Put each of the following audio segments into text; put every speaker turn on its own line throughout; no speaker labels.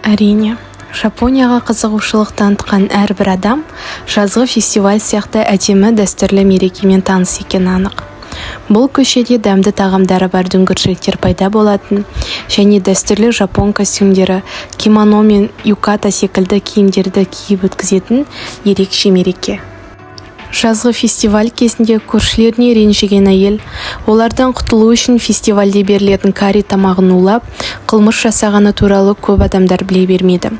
Әрине, Жапонияға қызығушылық танытқан әрбір адам жазғы фестиваль сияқты әдемі дәстүрлі мерекемен таныс екені анық. Бұл көшеде дәмді тағамдары бар дүңгіршектер пайда болатын және дәстүрлі жапон костюмдері, кимоно мен юката секілді киімдерді киіп өткізетін ерекше мереке. Жазғы фестиваль кезінде көршілеріне ренжіген әйел, олардан құтылу үшін фестивальде берілетін карри тамағын улап, қылмыс жасағаны туралы көп адамдар біле бермейді.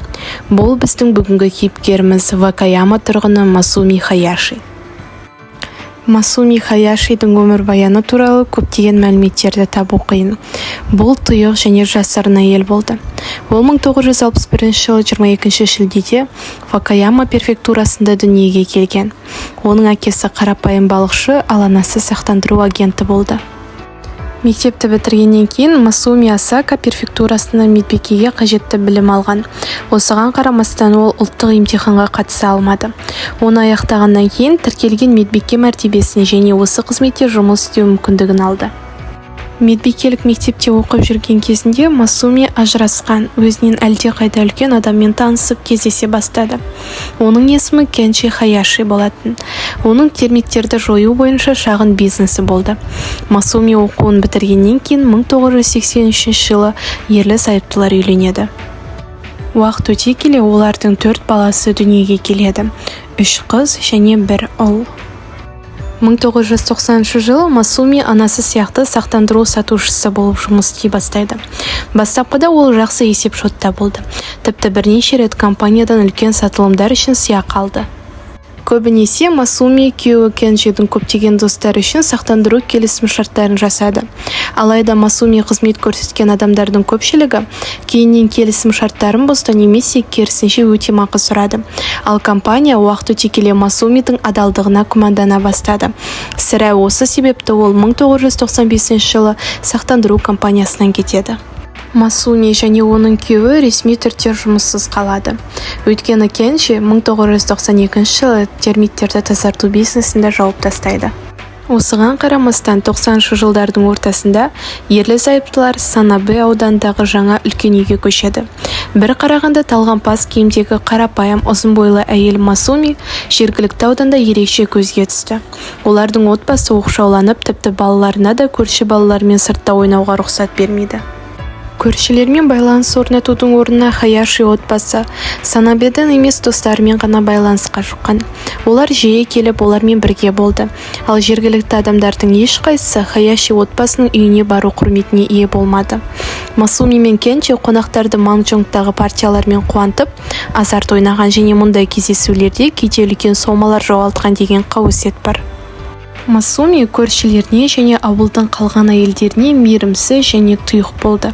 Бұл біздің бүгінгі кейіпкеріміз Вакаяма тұрғыны Масуми Хаяши. Масуми Хаяшидің өмірбаяны туралы көптеген мәліметтерді табу қиын. Бұл тұйық және жасырын әйел болды. Ол 1961 жылы 22 шілдеде Вакаяма префектурасында дүниеге келген. Оның әкесі қарапайым балықшы, ал анасы сақтандыру агенті болды. Мектепті бітіргеннен кейін Масуми Осака префектурасында медбикеге қажетті білім алған. Осыған қарамастан ол ұлттық емтиханға қатыса алмады. Оны аяқтағаннан кейін тіркелген медбике мәртебесін және осы қызметте жұмыс істеу мүмкіндігін алды. Медбикелік мектепте оқып жүрген кезінде Масуми ажырасқан, өзінен әлде қайда үлкен адаммен танысып кездесе бастады. Оның есімі Кенчи Хаяши болатын. Оның термиттерді жою бойынша шағын бизнесі болды. Масуми оқуын бітіргеннен кейін 1983 жылы ерлі-зайыптылар үйленеді. Уақыт өте келе олардың 4 баласы дүниеге келеді. 3 қыз және 1 ұл. 1990 жылы Масуми анасы сияқты сақтандыру сатушысы болып жұмыс істей бастайды. Бастапқыда ол жақсы есеп-шотта болды. Тіпті бірнеше рет компаниядан үлкен сатылымдар үшін сыйақы алды. Көбінесе Масуми күйеуі Кенчидің көптеген достары үшін сақтандыру келісім шарттарын жасады. Алайда Масуми қызмет көрсеткен адамдардың көпшілігі кейіннен келісім шарттарын бұзды немесе керісінше өтемақы сұрады. Ал компания уақыт өте келе Масумидің адалдығына күмәндана бастады. Сірә осы себепті ол 1995 жылы сақтандыру компаниясынан кетеді. Масуми және оның күйеуі ресми түрде жұмыссыз қалады. Өйткені Кенчи 1992 жылы термиттерді тазарту бизнесінде жауып тастайды. Осыған қарамастан 90-шы жылдардың ортасында ерлі-зайыптылар Санабе аудандағы жаңа үлкен үйге көшеді. Бір қарағанда талғампаз киімдегі қарапайым ұзын бойлы әйел Масуми жергілікті ауданда ерекше көзге түсті. Олардың отбасы оқшауланып, тіпті балаларына да көрші балалармен сыртта ойнауға рұқсат бермейді. Көршілермен байланыс орнатудың орнына Хаяши отбасы Санабеден емес достарымен ғана байланысқа шыққан. Олар жиі келіп олармен бірге болды. Ал жергілікті адамдардың ешқайсысы Хаяши отбасының үйіне бару құрметіне ие болмады. Масуми мен Кенчи қонақтарды Манчжонгтағы партиялармен қуантып, азарт ойнаған және мұндай кездесулерде кейде үлкен сомалар жоғалтқан деген қауесет бар. Масуми көршілеріне және ауылдың қалған әйелдеріне мейірімсіз және тұйық болды.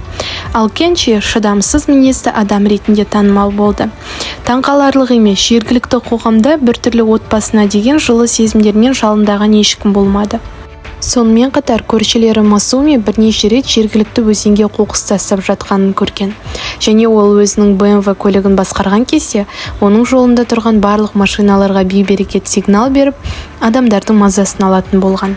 Ал Кенчи шыдамсыз мінезді адам ретінде танымал болды. Таңқаларлық емес, жергілікті қоғамда біртүрлі отбасына деген жылы сезімдермен жалындаған ешкім болмады. Сонымен қатар көршілері Масуми бірнеше рет жергілікті өзенге қоқыс тастап жатқанын көрген. Және ол өзінің BMW көлігін басқарған кезде, оның жолында тұрған барлық машиналарға бей-берекет сигнал беріп, адамдардың мазасын алатын болған.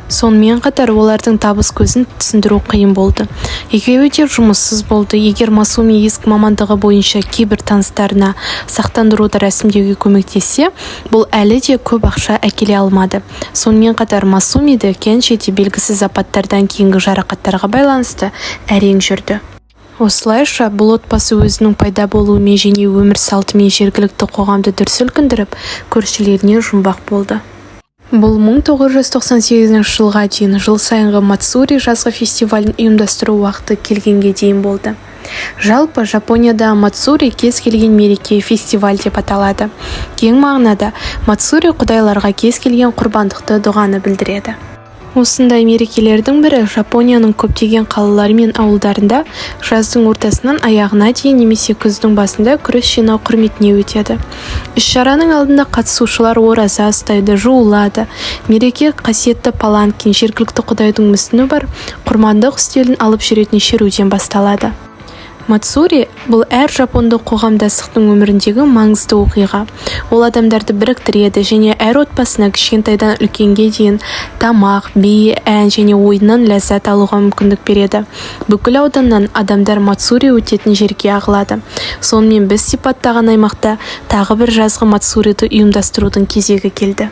Сонымен қатар олардың табыс көзін түсіндіру қиын болды. Екеуі де жұмыссыз болды. Егер Масуми ескі мамандығы бойынша кейбір таныстарына сақтандыруды рәсімдеуге көмектессе, бұл әлі де көп ақша әкеле алмады. Сонымен қатар Масумиді Кенчиде белгісіз апаттардан кейінгі жарақаттарға байланысты әрең жүрді. Осылайша бұл отбасы өзінің пайда болуымен және өмір салтымен жергілікті қоғамды дүр сілкіндіріп, көршілеріне жұмбақ болды. Бұл 1998 жылға дейін жыл сайынғы Мацури жазғы фестивалін ұйымдастыру уақыты келгенге дейін болды. Жалпы Жапонияда Мацури кез келген мереке фестиваль деп аталады. Кең мағынада Мацури құдайларға кез келген құрбандықты дұғаны білдіреді. Осындай мерекелердің бірі Жапонияның көптеген қалалары мен ауылдарында жаздың ортасынан аяғына дейін немесе күздің басында күрес жинау құрметіне өтеді. Іс-шараның алдында қатысушылар ораза ұстайды, жуылады. Мереке қасиетті паланкин, жергілікті құдайдың мүсіні бар құрбандық үстелін алып жүретін шеруден басталады. Мацури бұл әр жапондық қоғамдастықтың өміріндегі маңызды оқиға. Ол адамдарды біріктіреді және әр отбасына кішкентайдан үлкенге дейін тамақ, би, ән және ойыннан ләззат алуға мүмкіндік береді. Бүкіл ауданнан адамдар Мацури өтетін жерге ағылады. Сонымен біз сипаттаған аймақта тағы бір жазғы Мацуриді ұйымдастырудың кезегі келді.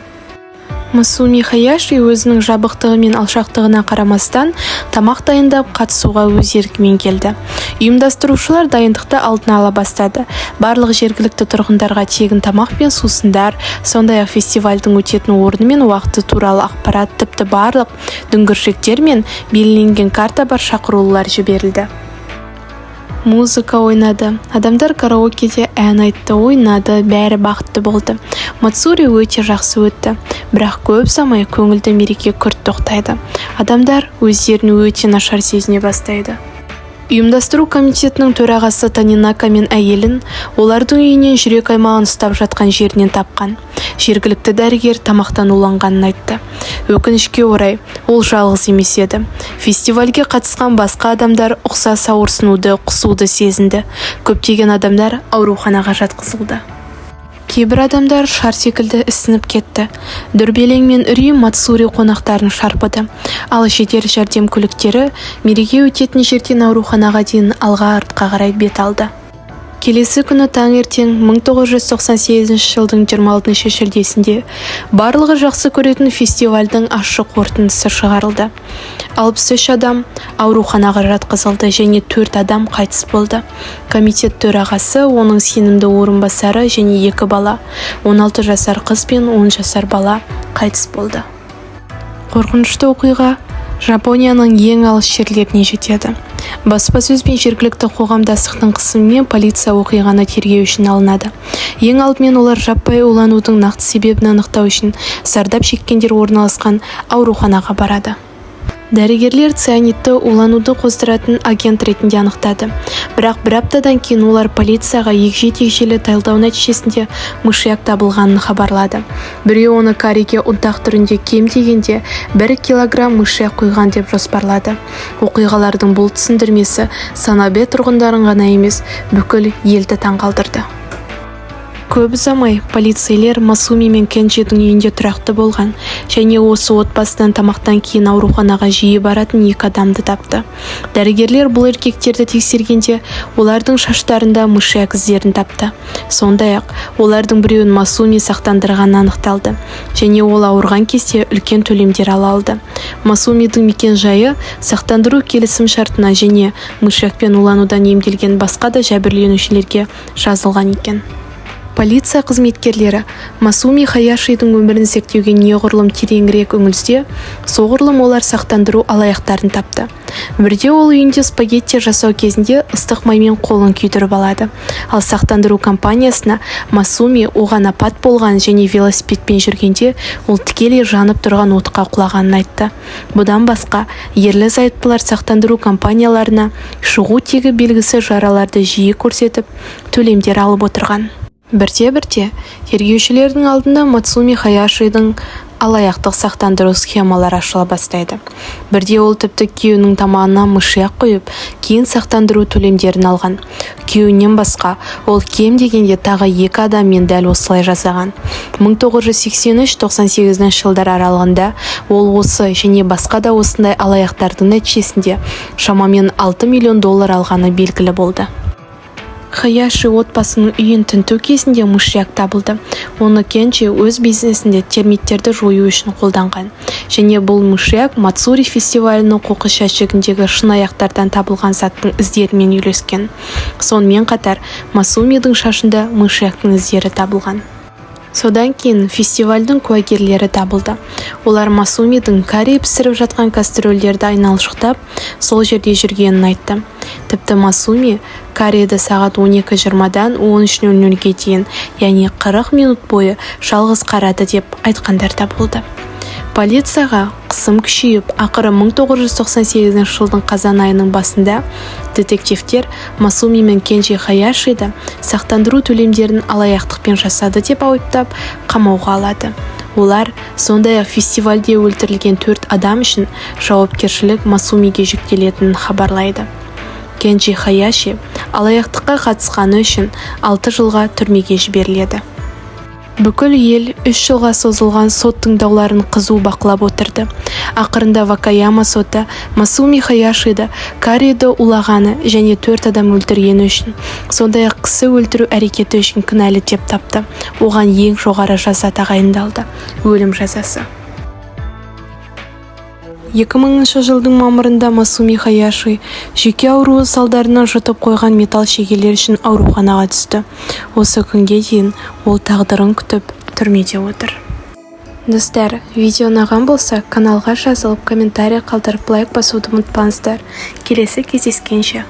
Масуми Хаяши өзінің жабықтығы мен алшақтығына қарамастан тамақ дайындап қатысуға өз еркімен келді. Ұйымдастырушылар дайындықты алдын ала бастады. Барлық жергілікті тұрғындарға тегін тамақ пен сусындар, сондай-ақ фестивальдің өтетін орны мен уақыты туралы ақпарат, тіпті барлық дүңгіршектер мен белгіленген карта бар шақырулар жіберілді. Музыка ойнады. Адамдар караокеде ән айтты, ойнады, бәрі бақытты болды. Мацури өте жақсы өтті. Бірақ көп ұзамай көңілді мереке күрт тоқтайды. Адамдар өздерін өте нашар сезіне бастайды. Ұйымдастыру комитетінің төрағасы Танинака мен әйелін олардың үйінен жүрек аймағын ұстап жатқан жерінен тапқан. Жергілікті дәрігер тамақтан уланғанын айтты. Өкінішке орай, ол жалғыз емес еді. Фестивальге қатысқан басқа адамдар ұқсас ауырсынуды, құсуды сезінді. Көптеген адамдар ауруханаға жатқызылды. Кейбір адамдар шар секілді ісініп кетті. Дүрбелең мен үрей Мацури қонақтарын шарпыды. Ал жедел жәрдем көліктері мереке өтетін жерден ауруханаға дейін алға-артқа қарай бет алды. Келесі күні таңертең 1998 жылдың 26 шілдесінде барлығы жақсы көретін фестивальдің ашық қорытындысы шығарылды. 63 адам ауруханаға жатқызылды және 4 адам қайтыс болды. Комитет төрағасы, оның сенімді орынбасары және 2 бала, 16 жасар қыз бен 10 жасар бала қайтыс болды. Қорқынышты оқиға Жапонияның ең алыс жерлеріне жетеді. Баспасөз бен жергілікті қоғамдастықтың қысымымен полиция оқиғаны тергеу үшін алынады. Ең алдымен олар жаппай уланудың нақты себебін анықтау үшін зардап шеккендер орналасқан ауруханаға барады. Дәрігерлер цианидті улануды қоздыратын агент ретінде анықтады. Бірақ бір аптадан кейін олар полицияға егжей-тегжейлі талдау нәтижесінде мышьяк табылғанын хабарлады. Біреу оны кариге ұнтақ түрінде кем дегенде 1 килограмм мышьяк құйған деп жоспарлады. Оқиғалардың бұл түсіндірмесі Санабе тұрғындарын ғана емес, бүкіл елді таңғалдырды. Көп ұзамай полицейлер Масуми мен Кенджидің үйінде тұрақты болған және осы отбасынан тамақтан кейін ауруханаға жиі баратын 2 адамды тапты. Дәрігерлер бұл еркектерді тексергенде олардың шаштарында мышьяк іздерін тапты. Сондай-ақ олардың біреуін Масуми сақтандырғаны анықталды және ол ауырған кезде үлкен төлемдер ала алды. Масумидің мекен жайы сақтандыру келісім шартына және мышьякпен уланудан емделген басқа да жәбірленушілерге жазылған екен. Полиция қызметкерлері Масуми Хаяшидің өмірін зерттеуге неғұрлым тереңірек үңілсе, соғұрлым олар сақтандыру алаяқтарын тапты. Бірде ол үйінде спагетти жасау кезінде ыстық маймен қолын күйдіріп алады. Ал сақтандыру компаниясына Масуми оған апат болған және велосипедпен жүргенде ол тікелей жанып тұрған отқа құлағанын айтты. Бұдан басқа, ерлі-зайыптылар сақтандыру компанияларына шығу тегі белгісі жараларды жиі көрсетіп, төлемдер алып отырған. Бірте-бірте тергеушілердің алдында Мацуми Хаяшидің алаяқтық сақтандыру схемалары ашыла бастайды. Бірде ол тіпті күйеуінің тамағына мышьяк қойып, кейін сақтандыру төлемдерін алған. Күйеуінен басқа ол кем дегенде тағы 2 адаммен дәл осылай жасаған. 1983-98 жылдар аралығында ол осы және басқа да осындай алаяқтардың нәтижесінде шамамен $6 миллион алғаны белгілі болды. Хаяши отбасының үйін тінту кезінде мышьяк табылды. Оны Кенджи өз бизнесінде термиттерді жою үшін қолданған. Және бұл мышьяк Мацури фестивалінің қоқыс жәшігіндегі шыны аяқтардан табылған заттың іздерімен үйлескен. Сонымен қатар Масумидің шашында мышьяктың іздері табылған. Содан кейін фестивальдің куәгерлері табылды. Олар Масумидің карри пісіріп жатқан кастрөлдерді айналшықтап, сол жерде жүргенін айтты. Тіпті Масуми карриді сағат 12:20-дан 13:00-ге дейін, яғни 40 минут бойы жалғыз қарады деп айтқандар да болды. Полицияға қысым күшейіп, ақыры 1998 жылдың қазан айының басында детективтер Масуми мен Кенджи Хаяшиді сақтандыру төлемдерін алаяқтықпен жасады деп айыптап қамауға алады. Олар сондай-ақ фестивальде өлтірілген 4 адам үшін жауапкершілік Масумиге жүктелетінін хабарлайды. Кенджи Хаяши алаяқтыққа қатысқаны үшін 6 жылға түрмеге жіберіледі. Бүкіл ел 3 жылға созылған сот тыңдауларын қызу бақылап отырды. Ақырында Вакаяма соты Масуми Хаяшиді Кариді улағаны және 4 адам өлтіргені үшін, сондай-ақ кісі өлтіру әрекеті үшін кінәлі деп тапты. Оған ең жоғары жаза тағайындалды – өлім жазасы. 2000 жылдың мамырында Масуми Хаяши жүйке ауруы салдарынан жұтып қойған металл шегелер үшін ауруханаға түсті. Осы күнге дейін ол тағдырын күтіп түрмеде отыр. Достар, видео ұнаған болса, каналға жазылып, комментарий қалдырып, лайк басуды ұмытпаңыздар. Келесі кездескенше.